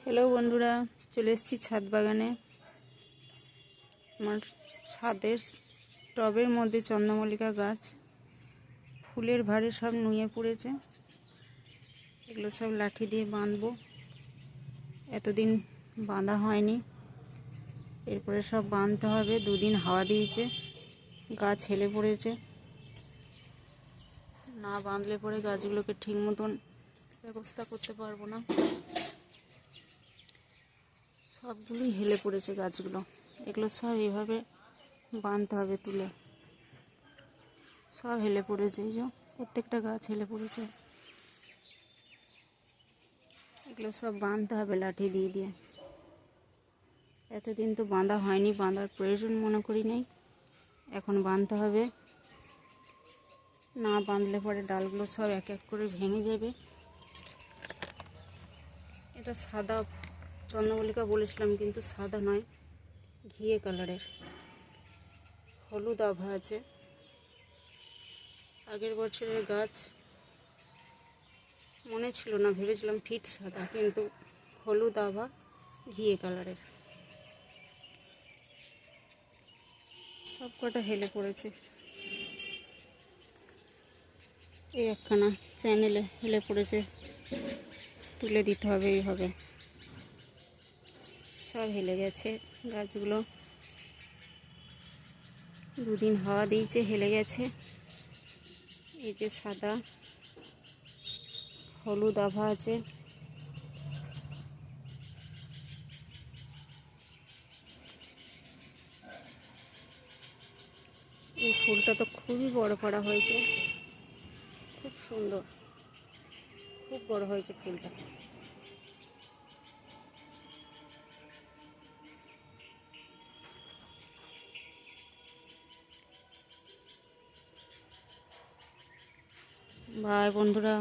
Hello বন্ধুরা, চলে এসেছি ছাদ বাগানে। আমার ছাদের টবের মধ্যে চন্দ্রমল্লিকা গাছ ফুলের ভারে সব নুয়ে পড়েছে। এগুলো সব লাঠি দিয়ে বাঁধবো, এতদিন বাঁধা হয়নি, এরপরে সব বাঁধতে হবে। দুদিন হাওয়া দিয়েছে, গাছ হেলে পড়েছে। না বাঁধলে পরে গাছগুলোকে ঠিক মতন ব্যবস্থা করতে পারবো না। সবগুলোই হেলে পড়েছে গাছগুলো, এগুলো সব এইভাবে বাঁধতে হবে তুলে। সব হেলে পড়েছে, এই যে প্রত্যেকটা গাছ হেলে পড়েছে। এগুলো সব বাঁধতে হবে লাঠি দিয়ে দিয়ে। এতদিন তো বাঁধা হয়নি, বাঁধার প্রয়োজন মনে করি নেই, এখন বাঁধতে হবে। না বাঁধলে পরে ডালগুলো সব এক এক করে ভেঙে যাবে। এটা সাদা চন্দ্রমল্লিকা বলেছিলাম, কিন্তু সাদা নয়, ঘিয়ে কালারের, হলুদ আভা আছে। আগের বছরের গাছ মনে ছিল না, ভেবেছিলাম ফিট সাদা, কিন্তু হলুদ আভা ঘিয়ে কালারের। সব কটা হেলে পড়েছে। এই একখানা চ্যানেলে হেলে পড়েছে, তুলে দিতে হবে এইভাবে। সব হেলে গেছে গাছগুলো, দুদিন হাওয়া দিয়েছে, হেলে গেছে। এই যে সাদা হলুদ আভা আছে। এই ফুলটা তো খুবই বড় করা হয়েছে, খুব সুন্দর, খুব বড় হয়েছে ফুলটা। বাই বন্ধুরা।